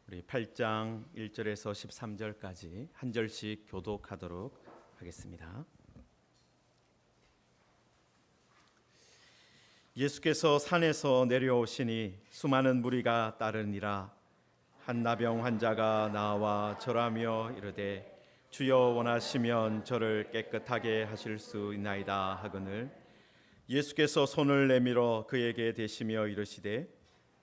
우리 8장 1절에서 13절까지 한 절씩 교독하도록 하겠습니다. 예수께서 산에서 내려오시니 수많은 무리가 따르니라. 한 나병 환자가 나와 절하며 이르되 주여 원하시면 저를 깨끗하게 하실 수 있나이다 하거늘 예수께서 손을 내밀어 그에게 대시며 이르시되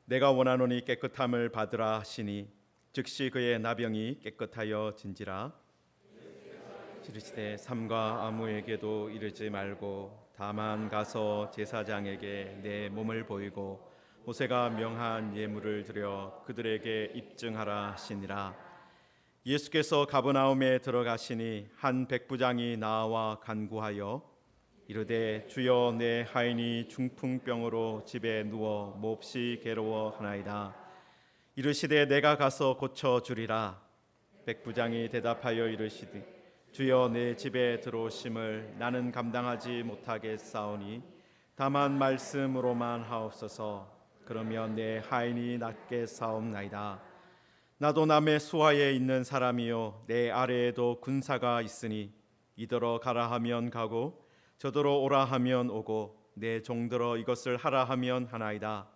내가 원하노니 깨끗함을 받으라 하시니 즉시 그의 나병이 깨끗하여 진지라. 이르시되 삼가 아무에게도 이르지 말고 다만 가서 제사장에게 내 몸을 보이고 모세가 명한 예물을 드려 그들에게 입증하라 하시니라. 예수께서 가버나움에 들어가시니 한 백부장이 나와 간구하여 이르되 주여 내 하인이 중풍병으로 집에 누워 몹시 괴로워하나이다. 이르시되 내가 가서 고쳐 주리라. 백부장이 대답하여 이르시되 주여 내 집에 들어오심을 나는 감당하지 못하겠사오니 다만 말씀으로만 하옵소서. 그러면 내 하인이 낫게 사옵나이다. 나도 남의 수하에 있는 사람이요 내 아래에도 군사가 있으니 이더러 가라 하면 가고 저더러 오라 하면 오고 내 종들어 이것을 하라 하면 하나이다.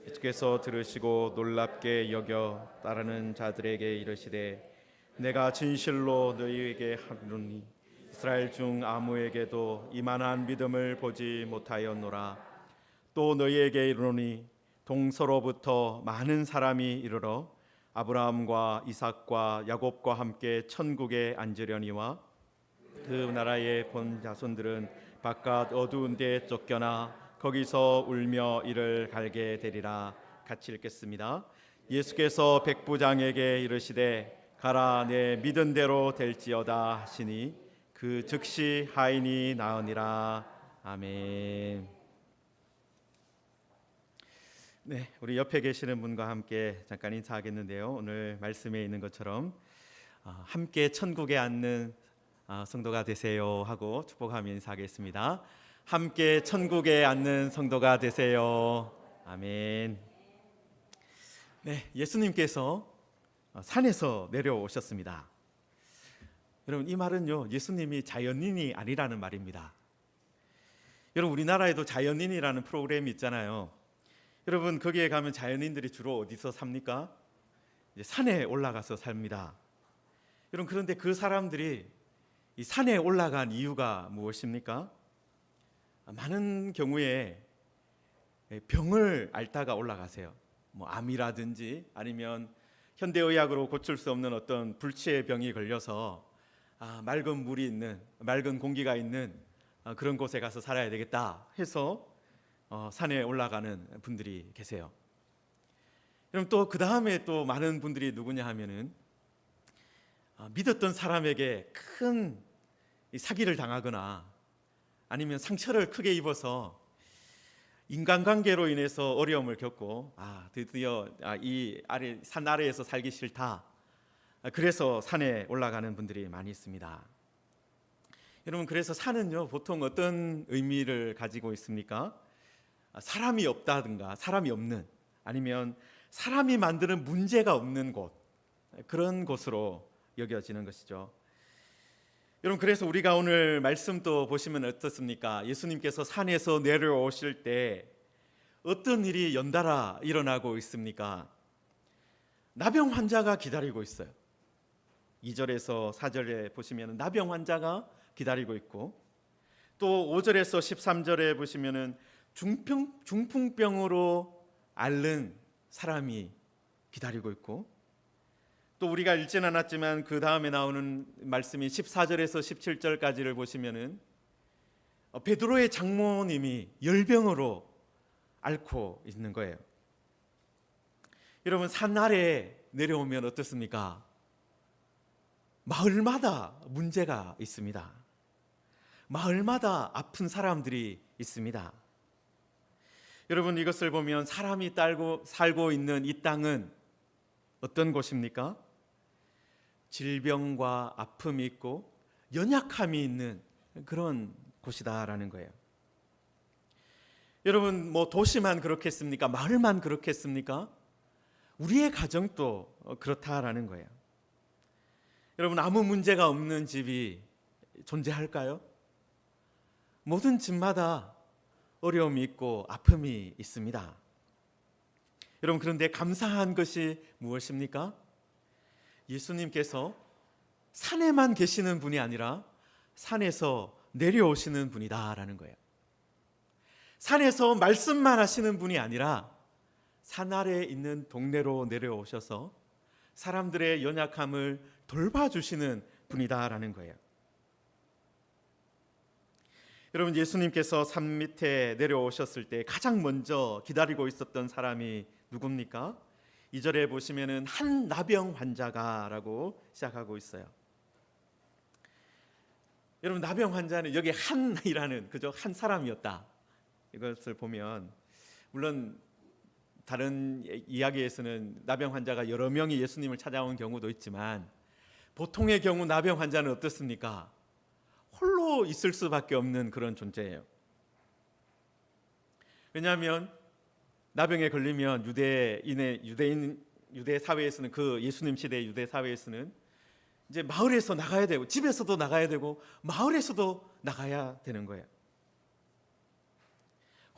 예수께서 들으시고 놀랍게 여겨 따르는 자들에게 이르시되 내가 진실로 너희에게 하노니 이스라엘 중 아무에게도 이만한 믿음을 보지 못하였노라. 또 너희에게 이르노니 동서로부터 많은 사람이 이르러 아브라함과 이삭과 야곱과 함께 천국에 앉으려니와 그 나라의 본 자손들은 바깥 어두운 데 쫓겨나 거기서 울며 이를 갈게 되리라. 같이 읽겠습니다. 예수께서 백부장에게 이르시되 가라 내 믿은 대로 될지어다 하시니 그 즉시 하인이 나으니라. 아멘. 네, 우리 옆에 계시는 분과 함께 잠깐 인사하겠는데요. 오늘 말씀에 있는 것처럼 함께 천국에 앉는 성도가 되세요 하고 축복하며 인사하겠습니다. 함께 천국에 앉는 성도가 되세요. 아멘. 네, 예수님께서 산에서 내려오셨습니다. 여러분 이 말은요 예수님이 자연인이 아니라는 말입니다. 여러분 우리나라에도 자연인이라는 프로그램이 있잖아요. 여러분 거기에 가면 자연인들이 주로 어디서 삽니까? 이제 산에 올라가서 삽니다. 여러분 그런데 그 사람들이 이 산에 올라간 이유가 무엇입니까? 많은 경우에 병을 앓다가 올라가세요. 뭐 암이라든지 아니면 현대의학으로 고칠 수 없는 어떤 불치의 병이 걸려서 맑은 물이 있는 맑은 공기가 있는 그런 곳에 가서 살아야 되겠다 해서 산에 올라가는 분들이 계세요. 그럼 또 그 다음에 또 많은 분들이 누구냐 하면은 믿었던 사람에게 큰 사기를 당하거나 아니면 상처를 크게 입어서 인간관계로 인해서 어려움을 겪고 드디어 이 아래 산 아래에서 살기 싫다. 그래서 산에 올라가는 분들이 많이 있습니다. 여러분 그래서 산은요 보통 어떤 의미를 가지고 있습니까? 사람이 없다든가 사람이 없는 아니면 사람이 만드는 문제가 없는 곳 그런 곳으로 여겨지는 것이죠. 여러분 그래서 우리가 오늘 말씀도 보시면 어떻습니까? 예수님께서 산에서 내려오실 때 어떤 일이 연달아 일어나고 있습니까? 나병 환자가 기다리고 있어요. 2절에서 4절에 보시면 나병 환자가 기다리고 있고 또 5절에서 13절에 보시면 중풍병으로 앓는 사람이 기다리고 있고 또 우리가 읽지는 않았지만 그 다음에 나오는 말씀이 14절에서 17절까지를 보시면은 베드로의 장모님이 열병으로 앓고 있는 거예요. 여러분 산 아래에 내려오면 어떻습니까? 마을마다 문제가 있습니다. 마을마다 아픈 사람들이 있습니다. 여러분 이것을 보면 사람이 살고 있는 이 땅은 어떤 곳입니까? 질병과 아픔이 있고 연약함이 있는 그런 곳이다라는 거예요. 여러분 뭐 도시만 그렇겠습니까? 마을만 그렇겠습니까? 우리의 가정도 그렇다라는 거예요. 여러분, 아무 문제가 없는 집이 존재할까요? 모든 집마다 어려움이 있고 아픔이 있습니다. 여러분, 그런데 감사한 것이 무엇입니까? 예수님께서 산에만 계시는 분이 아니라 산에서 내려오시는 분이다라는 거예요. 산에서 말씀만 하시는 분이 아니라 산 아래에 있는 동네로 내려오셔서 사람들의 연약함을 돌봐주시는 분이다라는 거예요. 여러분, 예수님께서 산 밑에 내려오셨을 때 가장 먼저 기다리고 있었던 사람이 누굽니까? 2절에 보시면은 한 나병 환자가라고 시작하고 있어요. 여러분, 나병 환자는 여기 한이라는 그저 한 사람이었다. 이것을 보면, 물론 다른 이야기에서는 나병 환자가 여러 명이 예수님을 찾아온 경우도 있지만 보통의 경우 나병 환자는 어떻습니까? 홀로 있을 수밖에 없는 그런 존재예요. 왜냐하면 나병에 걸리면 유대 사회에서는, 그 예수님 시대 유대 사회에서는 이제 마을에서 나가야 되고 집에서도 나가야 되고 마을에서도 나가야 되는 거예요.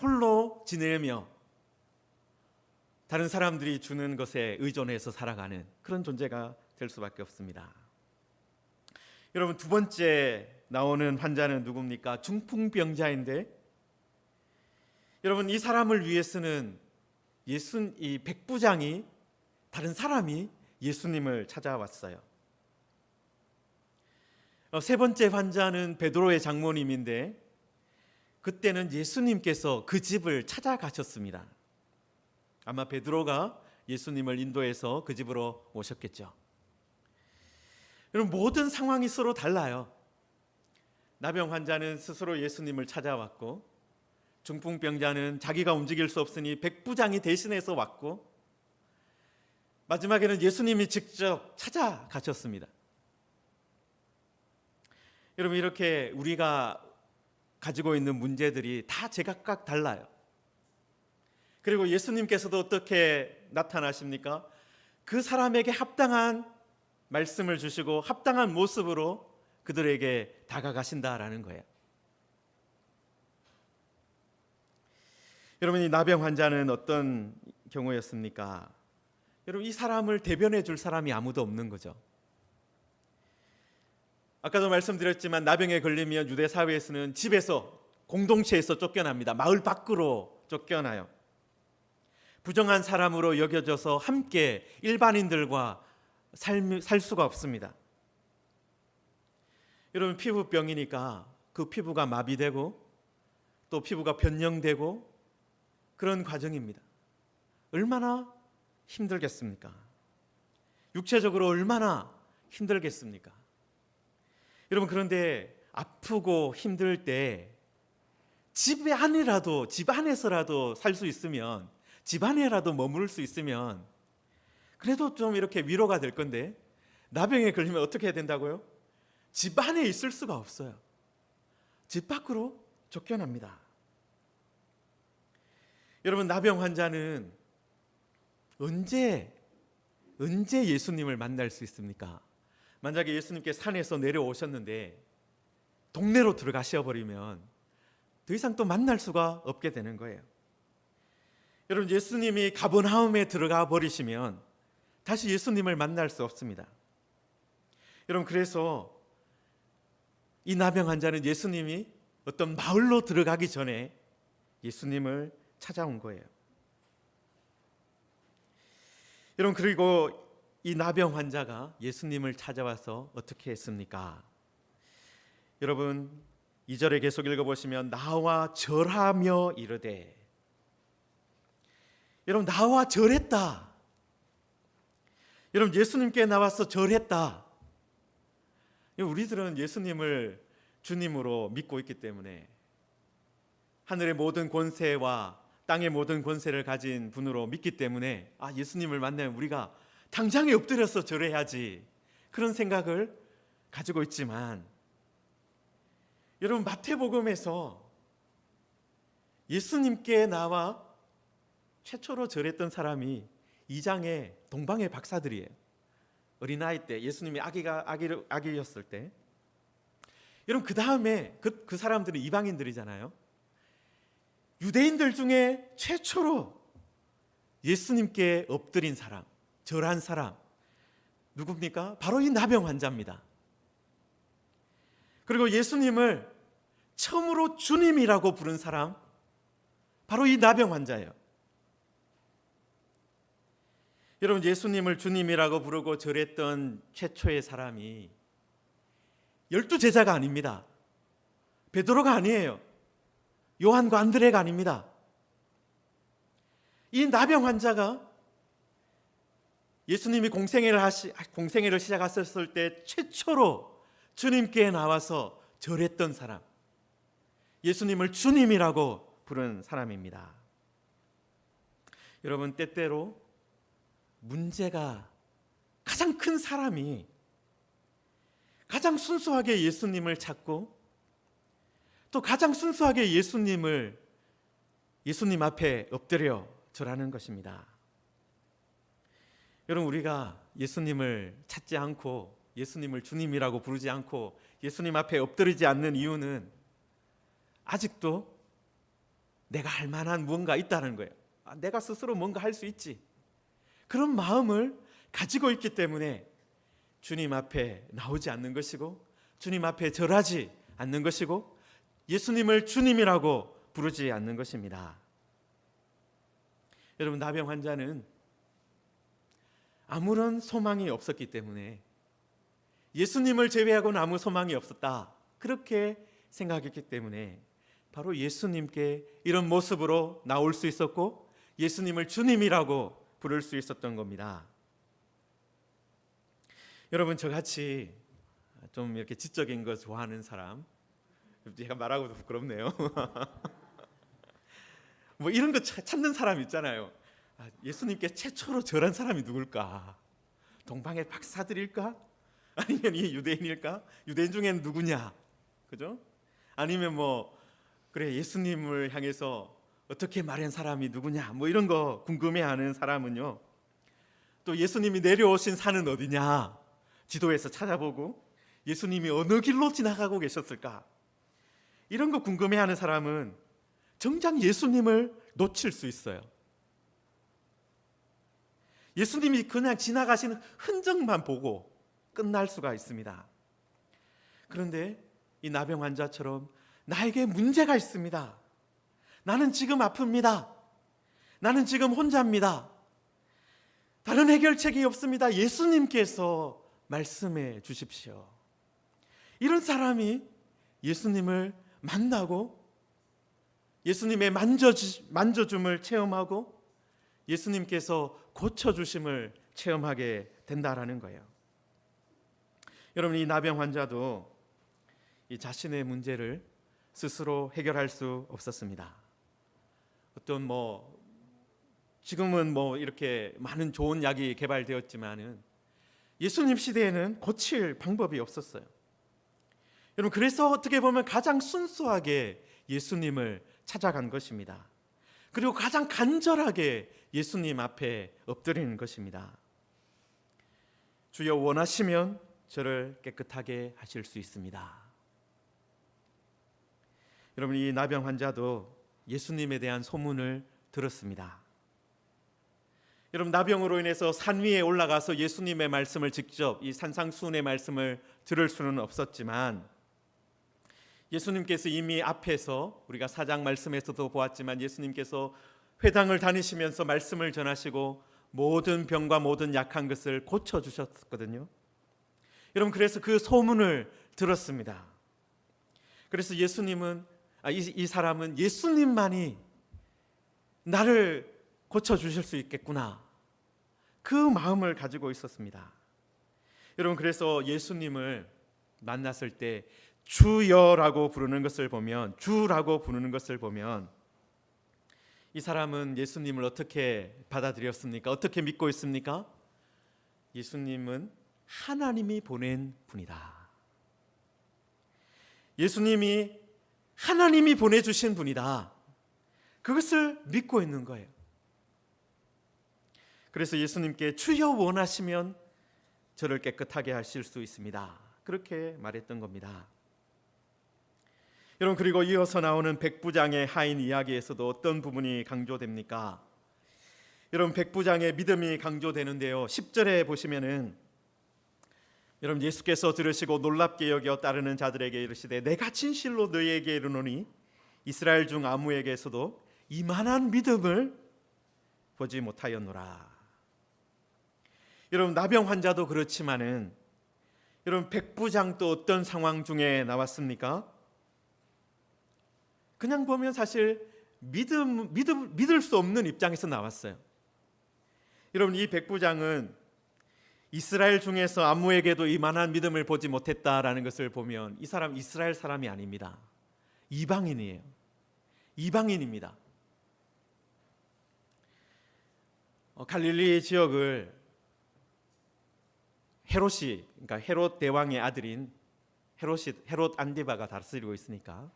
홀로 지내며 다른 사람들이 주는 것에 의존해서 살아가는 그런 존재가 될 수밖에 없습니다. 여러분, 두 번째 나오는 환자는 누굽니까? 중풍병자인데, 여러분, 이 사람을 위해서는 이 백부장이, 다른 사람이 예수님을 찾아왔어요. 세 번째 환자는 베드로의 장모님인데, 그때는 예수님께서 그 집을 찾아가셨습니다. 아마 베드로가 예수님을 인도해서 그 집으로 오셨겠죠. 여러분, 모든 상황이 서로 달라요. 나병 환자는 스스로 예수님을 찾아왔고, 중풍병자는 자기가 움직일 수 없으니 백부장이 대신해서 왔고, 마지막에는 예수님이 직접 찾아가셨습니다. 여러분, 이렇게 우리가 가지고 있는 문제들이 다 제각각 달라요. 그리고 예수님께서도 어떻게 나타나십니까? 그 사람에게 합당한 말씀을 주시고 합당한 모습으로 그들에게 다가가신다라는 거예요. 여러분, 이 나병 환자는 어떤 경우였습니까? 여러분, 이 사람을 대변해 줄 사람이 아무도 없는 거죠. 아까도 말씀드렸지만 나병에 걸리면 유대 사회에서는 집에서, 공동체에서 쫓겨납니다. 마을 밖으로 쫓겨나요. 부정한 사람으로 여겨져서 함께 일반인들과 살 수가 없습니다. 여러분, 피부병이니까 그 피부가 마비되고 또 피부가 변형되고 그런 과정입니다. 얼마나 힘들겠습니까? 육체적으로 얼마나 힘들겠습니까? 여러분, 그런데 아프고 힘들 때 집 안에서라도 살 수 있으면, 집 안에라도 머무를 수 있으면 그래도 좀 이렇게 위로가 될 건데, 나병에 걸리면 어떻게 해야 된다고요? 집 안에 있을 수가 없어요. 집 밖으로 쫓겨납니다. 여러분, 나병 환자는 언제 예수님을 만날 수 있습니까? 만약에 예수님께 산에서 내려오셨는데 동네로 들어가셔 버리면 더 이상 또 만날 수가 없게 되는 거예요. 여러분, 예수님이 가버나움에 들어가 버리시면 다시 예수님을 만날 수 없습니다. 여러분, 그래서 이 나병 환자는 예수님이 어떤 마을로 들어가기 전에 예수님을 찾아온 거예요. 여러분, 그리고 이 나병 환자가 예수님을 찾아와서 어떻게 했습니까? 여러분, 2절에 계속 읽어보시면 나와 절하며 이르되, 여러분, 나와 절했다. 여러분, 예수님께 나와서 절했다. 우리들은 예수님을 주님으로 믿고 있기 때문에, 하늘의 모든 권세와 땅의 모든 권세를 가진 분으로 믿기 때문에, 예수님을 만나면 우리가 당장에 엎드려서 절해야지, 그런 생각을 가지고 있지만, 여러분, 마태복음에서 예수님께 나와 최초로 절했던 사람이 2장의 동방의 박사들이에요. 어린아이 때 예수님이 아기였을 때. 여러분 그 다음에 그 사람들은 이방인들이잖아요. 유대인들 중에 최초로 예수님께 엎드린 사람, 절한 사람 누굽니까? 바로 이 나병 환자입니다. 그리고 예수님을 처음으로 주님이라고 부른 사람 바로 이 나병 환자예요. 여러분 예수님을 주님이라고 부르고 절했던 최초의 사람이 12제자가 아닙니다. 베드로가 아니에요. 요한과 안드레가 아닙니다. 이 나병 환자가 예수님이 공생애를 시작하셨을 때 최초로 주님께 나와서 절했던 사람, 예수님을 주님이라고 부른 사람입니다. 여러분 때때로 문제가 가장 큰 사람이 가장 순수하게 예수님을 찾고 또 가장 순수하게 예수님 앞에 엎드려 절하는 것입니다. 여러분 우리가 예수님을 찾지 않고 예수님을 주님이라고 부르지 않고 예수님 앞에 엎드리지 않는 이유는 아직도 내가 할 만한 무언가 있다는 거예요. 내가 스스로 뭔가 할 수 있지. 그런 마음을 가지고 있기 때문에 주님 앞에 나오지 않는 것이고 주님 앞에 절하지 않는 것이고 예수님을 주님이라고 부르지 않는 것입니다. 여러분 나병 환자는 아무런 소망이 없었기 때문에 예수님을 제외하고는 아무 소망이 없었다 그렇게 생각했기 때문에 바로 예수님께 이런 모습으로 나올 수 있었고 예수님을 주님이라고 부를 수 있었던 겁니다. 여러분 저같이 좀 이렇게 지적인 거 좋아하는 사람, 제가 말하고도 부끄럽네요. 뭐 이런 거 찾는 사람 있잖아요. 예수님께 최초로 절한 사람이 누굴까? 동방의 박사들일까? 아니면 이 유대인일까? 유대인 중에는 누구냐? 그죠? 아니면 뭐 그래 예수님을 향해서 어떻게 말한 사람이 누구냐? 뭐 이런 거 궁금해하는 사람은요. 또 예수님이 내려오신 산은 어디냐? 지도에서 찾아보고 예수님이 어느 길로 지나가고 계셨을까? 이런 거 궁금해하는 사람은 정작 예수님을 놓칠 수 있어요. 예수님이 그냥 지나가시는 흔적만 보고 끝날 수가 있습니다. 그런데 이 나병 환자처럼 나에게 문제가 있습니다. 나는 지금 아픕니다. 나는 지금 혼자입니다. 다른 해결책이 없습니다. 예수님께서 말씀해 주십시오. 이런 사람이 예수님을 만나고 예수님의 만져줌을 체험하고 예수님께서 고쳐주심을 체험하게 된다라는 거예요. 여러분 이 나병 환자도 이 자신의 문제를 스스로 해결할 수 없었습니다. 어떤 지금은 이렇게 많은 좋은 약이 개발되었지만은 예수님 시대에는 고칠 방법이 없었어요. 여러분 그래서 어떻게 보면 가장 순수하게 예수님을 찾아간 것입니다. 그리고 가장 간절하게 예수님 앞에 엎드리는 것입니다. 주여 원하시면 저를 깨끗하게 하실 수 있습니다. 여러분 이 나병 환자도 예수님에 대한 소문을 들었습니다. 여러분 나병으로 인해서 산 위에 올라가서 예수님의 말씀을 직접 이 산상수훈의 말씀을 들을 수는 없었지만 예수님께서 이미 앞에서 우리가 4장 말씀에서도 보았지만 예수님께서 회당을 다니시면서 말씀을 전하시고 모든 병과 모든 약한 것을 고쳐주셨거든요. 여러분 그래서 그 소문을 들었습니다. 그래서 이 사람은 예수님만이 나를 고쳐주실 수 있겠구나 그 마음을 가지고 있었습니다. 여러분 그래서 예수님을 만났을 때 주여라고 부르는 것을 보면 이 사람은 예수님을 어떻게 받아들였습니까? 어떻게 믿고 있습니까? 예수님은 하나님이 보낸 분이다. 예수님이 하나님이 보내주신 분이다. 그것을 믿고 있는 거예요. 그래서 예수님께 주여 원하시면 저를 깨끗하게 하실 수 있습니다. 그렇게 말했던 겁니다. 여러분, 그리고 이어서 나오는 백부장의 하인 이야기에서도 어떤 부분이 강조됩니까? 여러분, 백부장의 믿음이 강조되는데요. 10절에 보시면은 여러분, 예수께서 들으시고 놀랍게 여겨 따르는 자들에게 이르시되 내가 진실로 너희에게 이르노니 이스라엘 중 아무에게서도 이만한 믿음을 보지 못하였노라. 여러분, 나병 환자도 그렇지만은 여러분, 백부장도 어떤 상황 중에 나왔습니까? 그냥 보면 사실 믿을 수 없는 입장에서 나왔어요. 여러분, 이 백부장은 이스라엘 중에서 아무에게도 이만한 믿음을 보지 못했다라는 것을 보면 이 사람 이스라엘 사람이 아닙니다. 이방인이에요. 이방인입니다. 갈릴리 지역을 헤롯이, 그러니까 헤롯 대왕의 아들인 헤롯 안디바가 다스리고 있으니까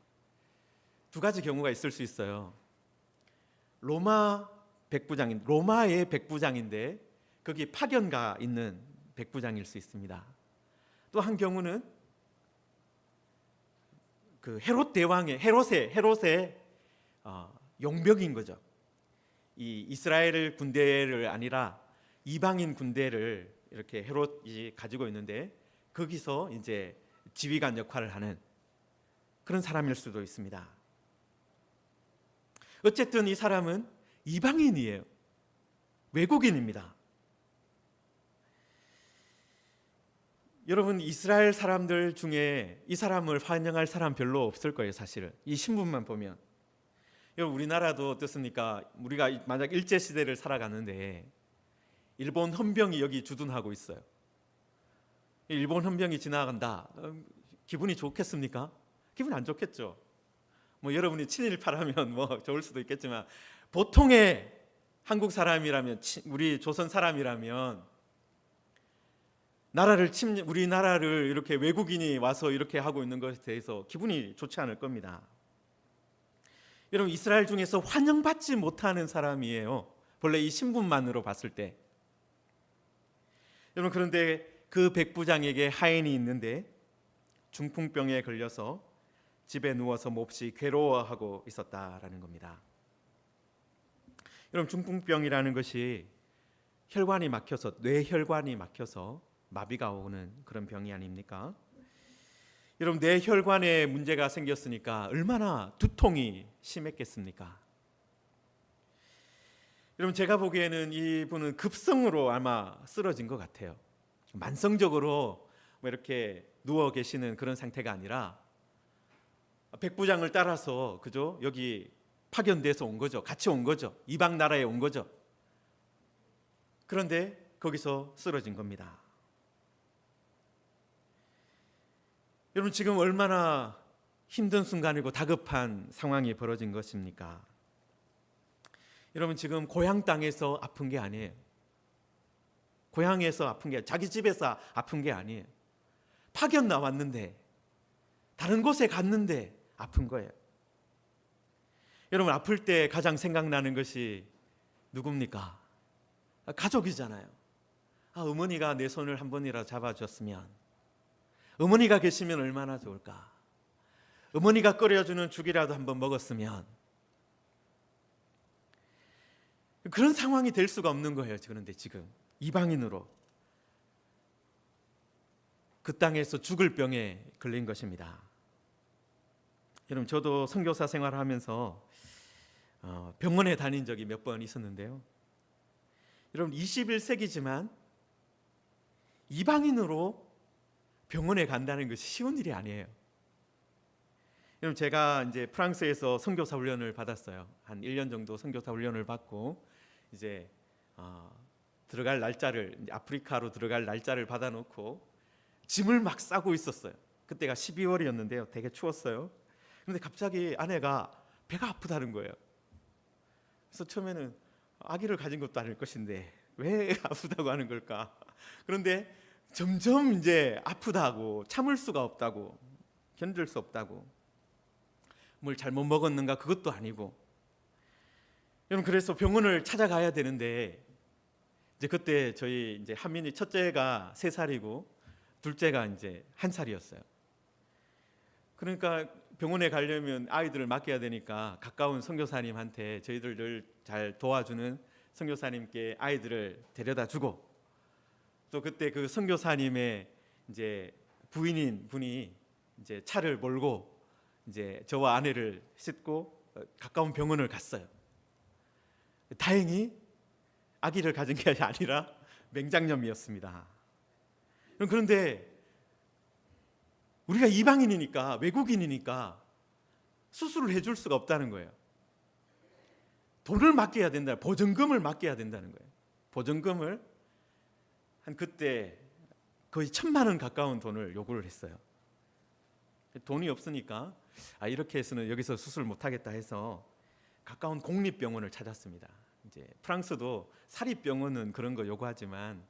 두 가지 경우가 있을 수 있어요. 로마의 백부장인데 거기 파견가 있는 백부장일 수 있습니다. 또 한 경우는 그 헤롯의 용병인 거죠. 이 이스라엘 군대를 아니라 이방인 군대를 이렇게 헤롯이 가지고 있는데 거기서 이제 지휘관 역할을 하는 그런 사람일 수도 있습니다. 어쨌든 이 사람은 이방인이에요. 외국인입니다. 여러분, 이스라엘 사람들 중에 이 사람을 환영할 사람 별로 없을 거예요. 사실은 이 신분만 보면. 여러분, 우리나라도 어떻습니까? 우리가 만약 일제시대를 살아가는데 일본 헌병이 여기 주둔하고 있어요. 일본 헌병이 지나간다. 기분이 좋겠습니까? 기분 안 좋겠죠. 뭐 여러분이 친일파라면 뭐 좋을 수도 있겠지만 보통의 한국 사람이라면, 우리 조선 사람이라면 우리나라를 이렇게 외국인이 와서 이렇게 하고 있는 것에 대해서 기분이 좋지 않을 겁니다. 여러분, 이스라엘 중에서 환영받지 못하는 사람이에요. 본래 이 신분만으로 봤을 때. 여러분, 그런데 그 백부장에게 하인이 있는데 중풍병에 걸려서 집에 누워서 몹시 괴로워하고 있었다라는 겁니다. 여러분, 중풍병이라는 것이 뇌혈관이 막혀서 마비가 오는 그런 병이 아닙니까? 여러분, 뇌혈관에 문제가 생겼으니까 얼마나 두통이 심했겠습니까? 여러분, 제가 보기에는 이분은 급성으로 아마 쓰러진 것 같아요. 만성적으로 이렇게 누워 계시는 그런 상태가 아니라 백부장을 따라서 그죠? 여기 파견돼서 온 거죠. 같이 온 거죠. 이방 나라에 온 거죠. 그런데 거기서 쓰러진 겁니다. 여러분, 지금 얼마나 힘든 순간이고 다급한 상황이 벌어진 것입니까? 여러분, 지금 고향 땅에서 아픈 게 아니에요. 고향에서 아픈 게, 자기 집에서 아픈 게 아니에요. 파견 나왔는데, 다른 곳에 갔는데 아픈 거예요. 여러분, 아플 때 가장 생각나는 것이 누굽니까? 가족이잖아요. 어머니가 내 손을 한 번이라도 잡아줬으면, 어머니가 계시면 얼마나 좋을까? 어머니가 끓여주는 죽이라도 한번 먹었으면. 그런 상황이 될 수가 없는 거예요. 그런데 지금 이방인으로 그 땅에서 죽을 병에 걸린 것입니다. 여러분, 저도 선교사 생활을 하면서 병원에 다닌 적이 몇 번 있었는데요. 여러분, 21세기지만 이방인으로 병원에 간다는 것이 쉬운 일이 아니에요. 여러분, 제가 이제 프랑스에서 선교사 훈련을 받았어요. 한 1년 정도 선교사 훈련을 받고 이제 들어갈 날짜를, 아프리카로 들어갈 날짜를 받아놓고 짐을 막 싸고 있었어요. 그때가 12월이었는데요. 되게 추웠어요. 그런데 갑자기 아내가 배가 아프다는 거예요. 그래서 처음에는 아기를 가진 것도 아닐 것인데 왜 아프다고 하는 걸까? 그런데 점점 이제 아프다고, 참을 수가 없다고, 견딜 수 없다고, 뭘 잘못 먹었는가 그것도 아니고. 여러분, 그래서 병원을 찾아가야 되는데 이제 그때 저희 이제 한민이 첫째가 3살이고 둘째가 이제 1살이었어요. 그러니까 병원에 가려면 아이들을 맡겨야 되니까 가까운 선교사님한테 저희들 늘 잘 도와주는 선교사님께 아이들을 데려다 주고, 또 그때 그 선교사님의 이제 부인인 분이 이제 차를 몰고 이제 저와 아내를 싣고 가까운 병원을 갔어요. 다행히 아기를 가진 게 아니라 맹장염이었습니다. 그런데 우리가 이방인이니까, 외국인이니까 수술을 해줄 수가 없다는 거예요. 돈을 맡겨야 된다, 보증금을 맡겨야 된다는 거예요. 보증금을 한 그때 거의 1,000만 원 가까운 돈을 요구를 했어요. 돈이 없으니까 이렇게 해서는 여기서 수술 못하겠다 해서 가까운 공립병원을 찾았습니다. 이제 프랑스도 사립병원은 그런 거 요구하지만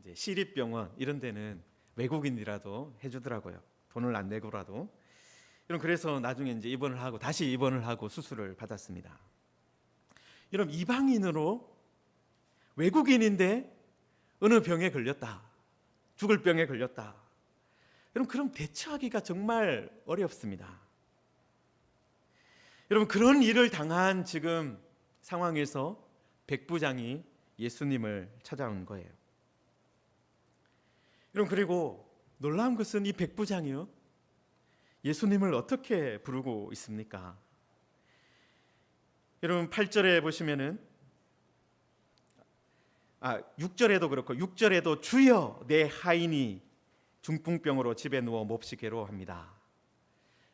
이제 시립병원 이런 데는 외국인이라도 해주더라고요. 돈을 안 내고라도. 그래서 나중에 이제 다시 입원을 하고 수술을 받았습니다. 여러분, 이방인으로 외국인인데 어느 병에 걸렸다, 죽을 병에 걸렸다. 여러분, 그럼 대처하기가 정말 어렵습니다. 여러분, 그런 일을 당한 지금 상황에서 백부장이 예수님을 찾아온 거예요. 여러분, 그리고 놀라운 것은 이 백부장이요, 예수님을 어떻게 부르고 있습니까? 여러분, 8절에 보시면은 6절에도 그렇고 6절에도 주여 내 하인이 중풍병으로 집에 누워 몹시 괴로워합니다.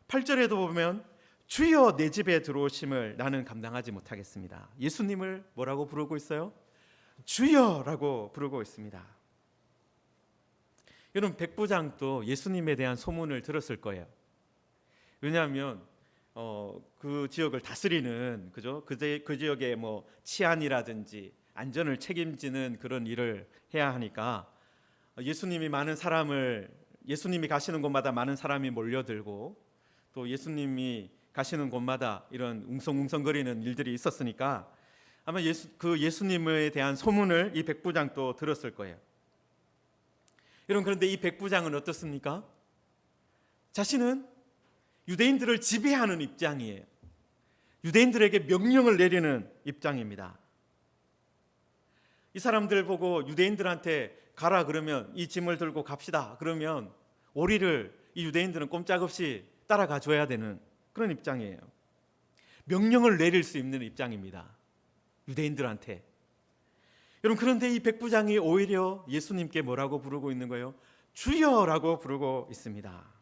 8절에도 보면 주여 내 집에 들어오심을 나는 감당하지 못하겠습니다. 예수님을 뭐라고 부르고 있어요? 주여라고 부르고 있습니다. 여러분, 백부장도 예수님에 대한 소문을 들었을 거예요. 왜냐하면 그 지역을 다스리는 그 지역의 뭐 치안이라든지 안전을 책임지는 그런 일을 해야 하니까 예수님이 가시는 곳마다 많은 사람이 몰려들고, 또 예수님이 가시는 곳마다 이런 웅성웅성거리는 일들이 있었으니까 아마 예수님에 대한 소문을 이 백부장도 들었을 거예요. 여러분, 그런데 이 백부장은 어떻습니까? 자신은 유대인들을 지배하는 입장이에요. 유대인들에게 명령을 내리는 입장입니다. 이 사람들 보고 유대인들한테 가라 그러면 이 짐을 들고 갑시다 그러면 오리를 이 유대인들은 꼼짝없이 따라가 줘야 되는 그런 입장이에요. 명령을 내릴 수 있는 입장입니다, 유대인들한테. 여러분, 그런데 이 백부장이 오히려 예수님께 뭐라고 부르고 있는 거예요? 주여라고 부르고 있습니다.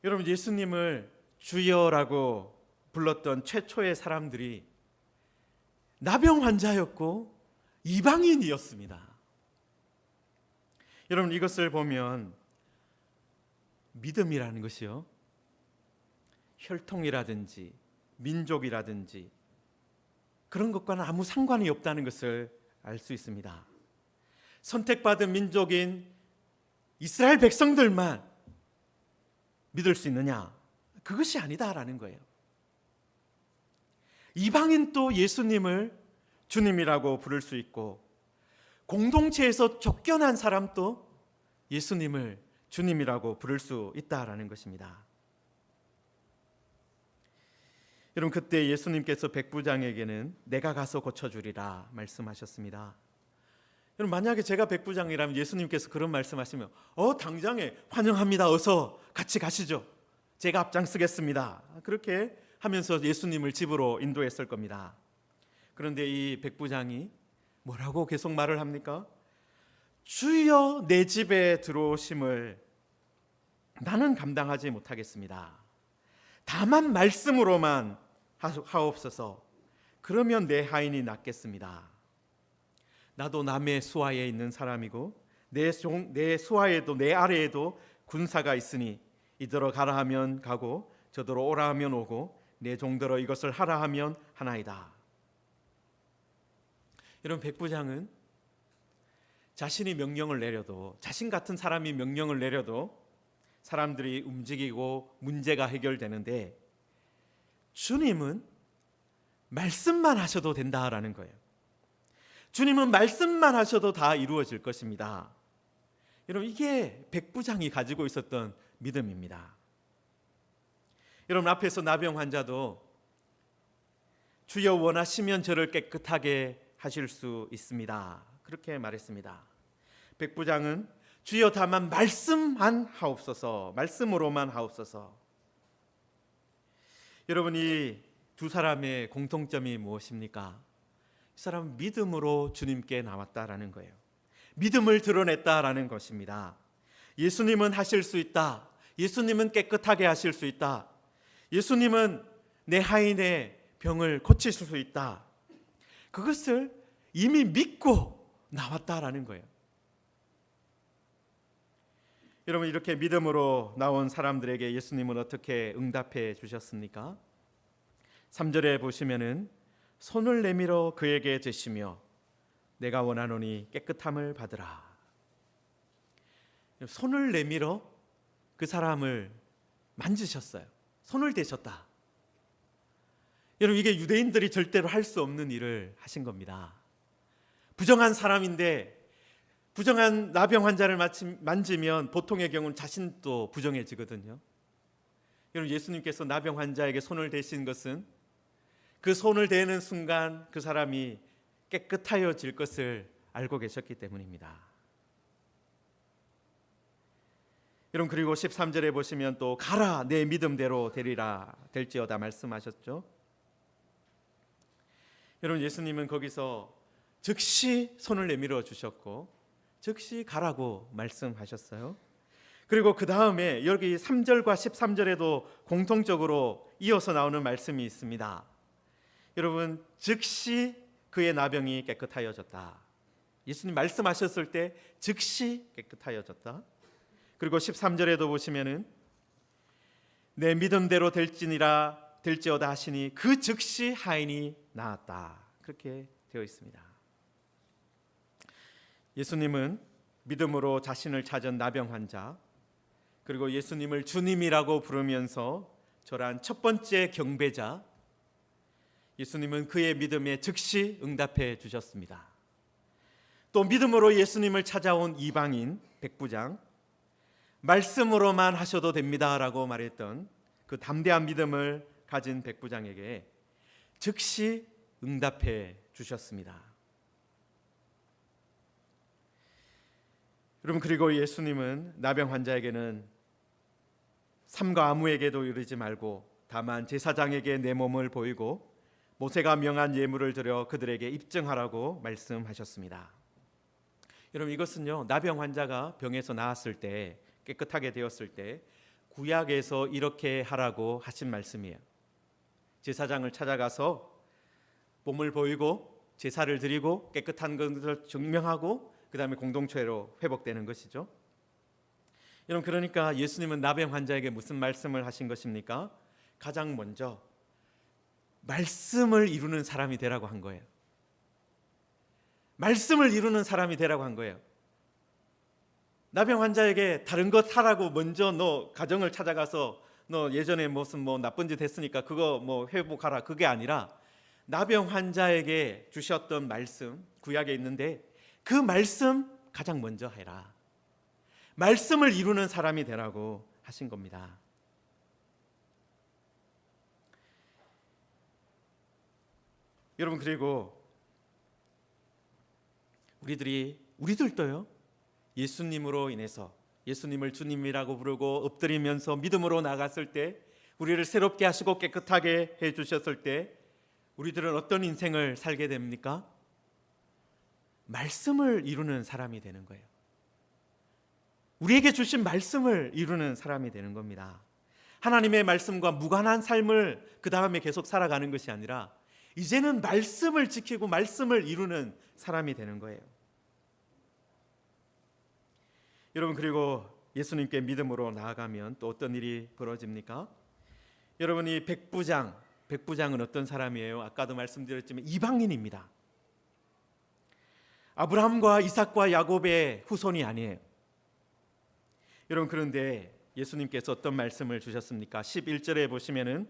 여러분, 예수님을 주여라고 불렀던 최초의 사람들이 나병 환자였고 이방인이었습니다. 여러분, 이것을 보면 믿음이라는 것이요, 혈통이라든지 민족이라든지 그런 것과는 아무 상관이 없다는 것을 알 수 있습니다. 선택받은 민족인 이스라엘 백성들만 믿을 수 있느냐? 그것이 아니다라는 거예요. 이방인도 예수님을 주님이라고 부를 수 있고, 공동체에서 쫓겨난 사람도 예수님을 주님이라고 부를 수 있다라는 것입니다. 여러분, 그때 예수님께서 백부장에게는 내가 가서 고쳐주리라 말씀하셨습니다. 여러분, 만약에 제가 백부장이라면 예수님께서 그런 말씀하시면 당장에 환영합니다, 어서 같이 가시죠, 제가 앞장서겠습니다, 그렇게 하면서 예수님을 집으로 인도했을 겁니다. 그런데 이 백부장이 뭐라고 계속 말을 합니까? 주여 내 집에 들어오심을 나는 감당하지 못하겠습니다. 다만 말씀으로만 하옵소서. 그러면 내 하인이 낫겠습니다. 나도 남의 수하에 있는 사람이고 내 수하에도 내 아래에도 군사가 있으니 이더러 가라 하면 가고 저더러 오라 하면 오고 내 종더러 이것을 하라 하면 하나이다. 여러분, 백부장은 자신이 명령을 내려도, 자신 같은 사람이 명령을 내려도 사람들이 움직이고 문제가 해결되는데, 주님은 말씀만 하셔도 된다라는 거예요. 주님은 말씀만 하셔도 다 이루어질 것입니다. 여러분, 이게 백부장이 가지고 있었던 믿음입니다. 여러분, 앞에서 나병 환자도 주여 원하시면 저를 깨끗하게 하실 수 있습니다, 그렇게 말했습니다. 백부장은 주여 다만 말씀만 하옵소서, 말씀으로만 하옵소서. 여러분, 이 두 사람의 공통점이 무엇입니까? 이 사람은 믿음으로 주님께 나왔다라는 거예요. 믿음을 드러냈다라는 것입니다. 예수님은 하실 수 있다. 예수님은 깨끗하게 하실 수 있다. 예수님은 내 하인의 병을 고치실 수 있다. 그것을 이미 믿고 나왔다라는 거예요. 여러분, 이렇게 믿음으로 나온 사람들에게 예수님은 어떻게 응답해 주셨습니까? 3절에 보시면은 손을 내밀어 그에게 대시며 내가 원하노니 깨끗함을 받으라. 손을 내밀어 그 사람을 만지셨어요. 손을 대셨다. 여러분, 이게 유대인들이 절대로 할 수 없는 일을 하신 겁니다. 부정한 사람인데 부정한 나병 환자를 만지면 보통의 경우는 자신도 부정해지거든요. 여러분, 예수님께서 나병 환자에게 손을 대신 것은 그 손을 대는 순간 그 사람이 깨끗하여질 것을 알고 계셨기 때문입니다. 여러분, 그리고 13절에 보시면 또 가라 내 믿음대로 되리라 될지어다 말씀하셨죠. 여러분, 예수님은 거기서 즉시 손을 내밀어 주셨고 즉시 가라고 말씀하셨어요. 그리고 그 다음에 여기 3절과 13절에도 공통적으로 이어서 나오는 말씀이 있습니다. 여러분, 즉시 그의 나병이 깨끗하여졌다. 예수님 말씀하셨을 때 즉시 깨끗하여졌다. 그리고 13절에도 보시면은 내 믿음대로 될지어다 하시니 그 즉시 하인이 나았다, 그렇게 되어 있습니다. 예수님은 믿음으로 자신을 찾은 나병 환자, 그리고 예수님을 주님이라고 부르면서 절한 첫 번째 경배자, 예수님은 그의 믿음에 즉시 응답해 주셨습니다. 또 믿음으로 예수님을 찾아온 이방인 백부장, 말씀으로만 하셔도 됩니다라고 말했던 그 담대한 믿음을 가진 백부장에게 즉시 응답해 주셨습니다. 여러분, 그리고 예수님은 나병 환자에게는 삼가 아무에게도 이르지 말고 다만 제사장에게 내 몸을 보이고 모세가 명한 예물을 드려 그들에게 입증하라고 말씀하셨습니다. 여러분, 이것은요, 나병 환자가 병에서 나았을 때, 깨끗하게 되었을 때 구약에서 이렇게 하라고 하신 말씀이에요. 제사장을 찾아가서 몸을 보이고 제사를 드리고 깨끗한 것을 증명하고 그 다음에 공동체로 회복되는 것이죠. 여러분, 그러니까 예수님은 나병 환자에게 무슨 말씀을 하신 것입니까? 가장 먼저 말씀을 이루는 사람이 되라고 한 거예요. 말씀을 이루는 사람이 되라고 한 거예요. 나병 환자에게 다른 것 하라고 먼저 너 가정을 찾아가서 너 예전에 무슨 나쁜 짓 했으니까 그거 회복하라, 그게 아니라 나병 환자에게 주셨던 말씀, 구약에 있는데 그 말씀 가장 먼저 해라. 말씀을 이루는 사람이 되라고 하신 겁니다. 여러분, 그리고 우리들도요, 예수님으로 인해서 예수님을 주님이라고 부르고 엎드리면서 믿음으로 나갔을 때, 우리를 새롭게 하시고 깨끗하게 해주셨을 때 우리들은 어떤 인생을 살게 됩니까? 말씀을 이루는 사람이 되는 거예요. 우리에게 주신 말씀을 이루는 사람이 되는 겁니다. 하나님의 말씀과 무관한 삶을 그 다음에 계속 살아가는 것이 아니라 이제는 말씀을 지키고 말씀을 이루는 사람이 되는 거예요. 여러분, 그리고 예수님께 믿음으로 나아가면 또 어떤 일이 벌어집니까? 여러분, 이 백부장은 어떤 사람이에요? 아까도 말씀드렸지만 이방인입니다. 아브라함과 이삭과 야곱의 후손이 아니에요. 여러분, 그런데 예수님께서 어떤 말씀을 주셨습니까? 11절에 보시면은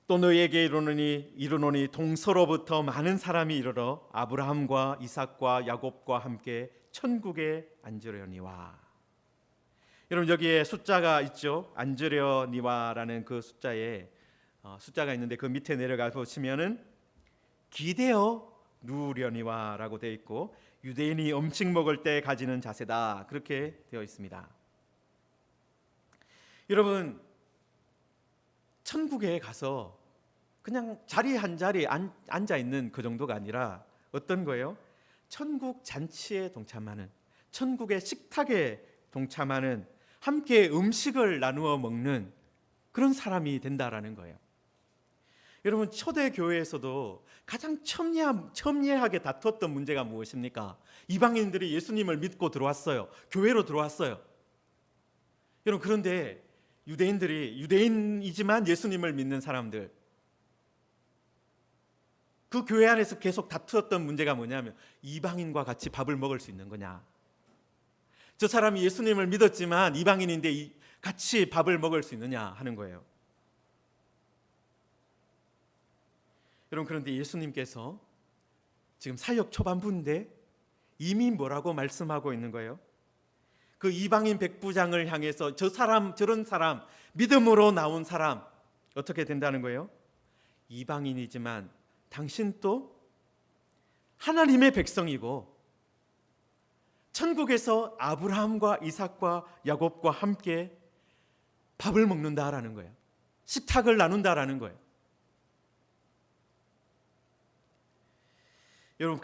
또 너희에게 이르노니 동서로부터 많은 사람이 이르러 아브라함과 이삭과 야곱과 함께 천국에 앉으려니와. 여러분, 여기에 숫자가 있죠. 앉으려니와라는 그 숫자에 숫자가 있는데 그 밑에 내려가 보시면은 기대어 누우려니와라고 되어 있고, 유대인이 음식 먹을 때 가지는 자세다, 그렇게 되어 있습니다. 여러분, 천국에 가서 그냥 자리 한 자리 앉아 있는 그 정도가 아니라 어떤 거예요? 천국 잔치에 동참하는, 천국의 식탁에 동참하는, 함께 음식을 나누어 먹는 그런 사람이 된다라는 거예요. 여러분, 초대 교회에서도 가장 첨예하게 다투었던 문제가 무엇입니까? 이방인들이 예수님을 믿고 들어왔어요. 교회로 들어왔어요. 여러분, 그런데 유대인이지만 예수님을 믿는 사람들, 그 교회 안에서 계속 다투었던 문제가 뭐냐면, 이방인과 같이 밥을 먹을 수 있는 거냐, 저 사람이 예수님을 믿었지만 이방인인데 같이 밥을 먹을 수 있느냐 하는 거예요. 여러분, 그런데 예수님께서 지금 사역 초반부인데 이미 뭐라고 말씀하고 있는 거예요? 그 이방인 백부장을 향해서 저런 사람, 믿음으로 나온 사람 어떻게 된다는 거예요? 이방인이지만 당신 또 하나님의 백성이고 천국에서 아브라함과 이삭과 야곱과 함께 밥을 먹는다라는 거예요. 식탁을 나눈다라는 거예요. 여러분,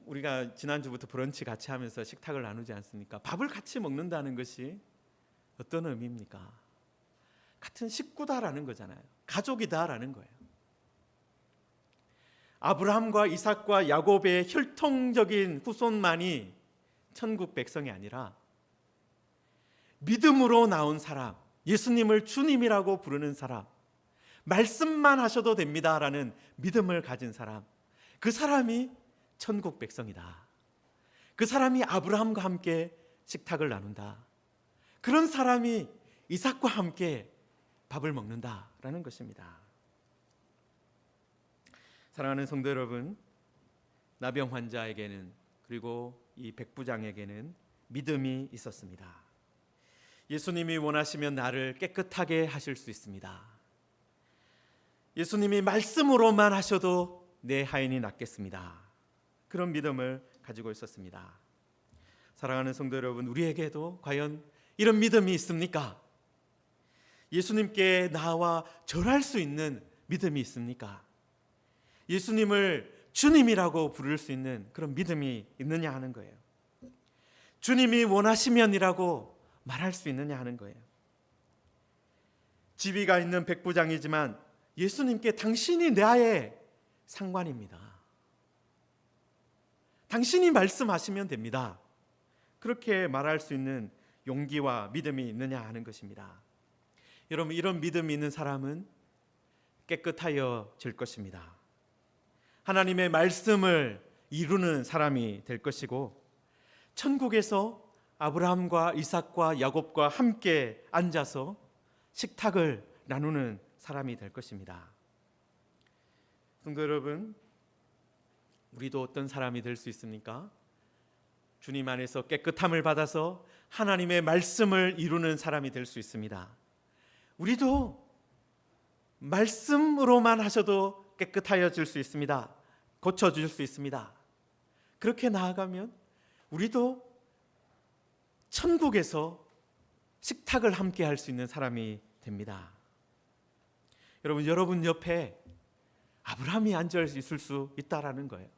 우리가 지난주부터 브런치 같이 하면서 식탁을 나누지 않습니까? 밥을 같이 먹는다는 것이 어떤 의미입니까? 같은 식구다라는 거잖아요. 가족이다라는 거예요. 아브라함과 이삭과 야곱의 혈통적인 후손만이 천국 백성이 아니라 믿음으로 나온 사람, 예수님을 주님이라고 부르는 사람, 말씀만 하셔도 됩니다라는 믿음을 가진 사람, 그 사람이 천국 백성이다. 그 사람이 아브라함과 함께 식탁을 나눈다. 그런 사람이 이삭과 함께 밥을 먹는다라는 것입니다. 사랑하는 성도 여러분, 나병 환자에게는, 그리고 이 백부장에게는 믿음이 있었습니다. 예수님이 원하시면 나를 깨끗하게 하실 수 있습니다. 예수님이 말씀으로만 하셔도 내 하인이 낫겠습니다. 그런 믿음을 가지고 있었습니다. 사랑하는 성도 여러분, 우리에게도 과연 이런 믿음이 있습니까? 예수님께 나와 절할 수 있는 믿음이 있습니까? 예수님을 주님이라고 부를 수 있는 그런 믿음이 있느냐 하는 거예요. 주님이 원하시면이라고 말할 수 있느냐 하는 거예요. 지위가 있는 백부장이지만 예수님께 당신이 나의 상관입니다. 당신이 말씀하시면 됩니다. 그렇게 말할 수 있는 용기와 믿음이 있느냐 하는 것입니다. 여러분, 이런 믿음이 있는 사람은 깨끗하여질 것입니다. 하나님의 말씀을 이루는 사람이 될 것이고, 천국에서 아브라함과 이삭과 야곱과 함께 앉아서 식탁을 나누는 사람이 될 것입니다. 성도 여러분, 우리도 어떤 사람이 될 수 있습니까? 주님 안에서 깨끗함을 받아서 하나님의 말씀을 이루는 사람이 될 수 있습니다. 우리도 말씀으로만 하셔도 깨끗하여질 수 있습니다. 고쳐줄 수 있습니다. 그렇게 나아가면 우리도 천국에서 식탁을 함께 할 수 있는 사람이 됩니다. 여러분 옆에 아브라함이 앉아 있을 수 있다라는 거예요.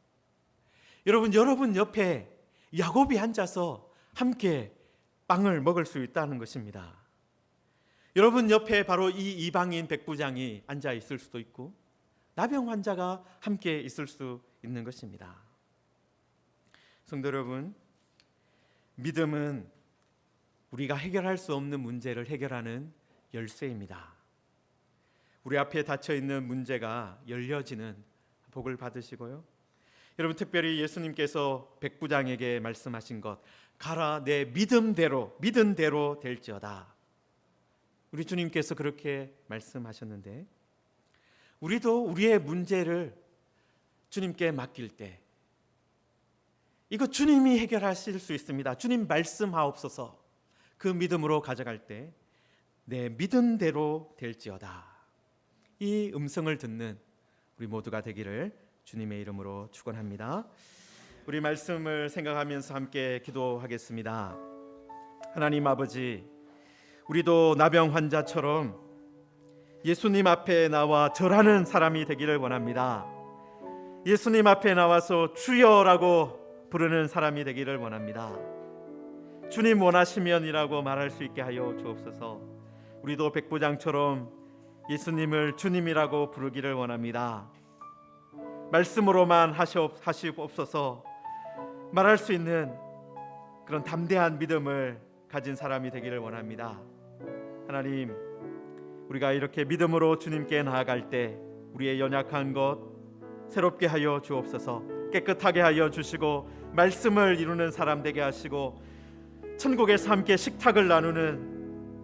여러분 옆에 야곱이 앉아서 함께 빵을 먹을 수 있다는 것입니다. 여러분 옆에 바로 이 이방인 백부장이 앉아 있을 수도 있고, 나병 환자가 함께 있을 수 있는 것입니다. 성도 여러분, 믿음은 우리가 해결할 수 없는 문제를 해결하는 열쇠입니다. 우리 앞에 닫혀 있는 문제가 열려지는 복을 받으시고요. 여러분, 특별히 예수님께서 백부장에게 말씀하신 것, 가라, 내 믿은 대로 될지어다. 우리 주님께서 그렇게 말씀하셨는데, 우리도 우리의 문제를 주님께 맡길 때 이거 주님이 해결하실 수 있습니다. 주님 말씀하옵소서. 그 믿음으로 가져갈 때 내 믿은 대로 될지어다. 이 음성을 듣는 우리 모두가 되기를 주님의 이름으로 축원합니다. 우리 말씀을 생각하면서 함께 기도하겠습니다. 하나님 아버지, 우리도 나병 환자처럼 예수님 앞에 나와 절하는 사람이 되기를 원합니다. 예수님 앞에 나와서 주여라고 부르는 사람이 되기를 원합니다. 주님 원하시면이라고 말할 수 있게 하여 주옵소서. 우리도 백부장처럼 예수님을 주님이라고 부르기를 원합니다. 말씀으로만 하시옵소서. 말할 수 있는 그런 담대한 믿음을 가진 사람이 되기를 원합니다. 하나님, 우리가 이렇게 믿음으로 주님께 나아갈 때 우리의 연약한 것 새롭게 하여 주옵소서. 깨끗하게 하여 주시고 말씀을 이루는 사람 되게 하시고 천국에서 함께 식탁을 나누는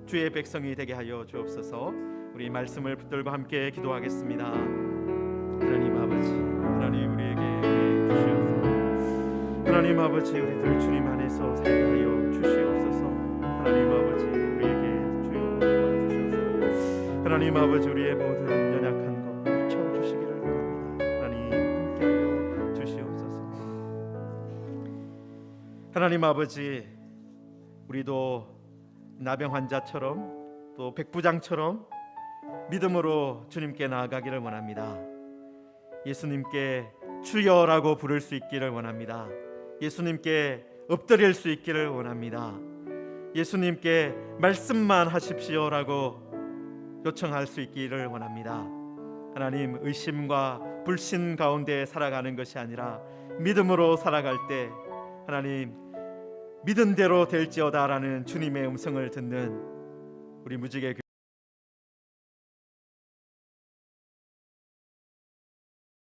주의 백성이 되게 하여 주옵소서. 우리 말씀을 붙들고 함께 기도하겠습니다. 하나님 아버지, 하나님 우리에게 은혜 주시옵소서. 하나님 아버지, 우리들 주님 안에서 살게 하여 주시옵소서. 하나님 아버지, 우리에게 주여 도와주셔서 하나님 아버지, 우리의 모든 연약한 것 고쳐주시기를 원합니다. 하나님 함께하여 주시옵소서. 하나님 아버지, 우리도 나병 환자처럼 또 백부장처럼 믿음으로 주님께 나아가기를 원합니다. 예수님께 주여라고 부를 수 있기를 원합니다. 예수님께 엎드릴 수 있기를 원합니다. 예수님께 말씀만 하십시오라고 요청할 수 있기를 원합니다. 하나님, 의심과 불신 가운데 살아가는 것이 아니라 믿음으로 살아갈 때 하나님 믿은 대로 될지어다라는 주님의 음성을 듣는 우리 무지개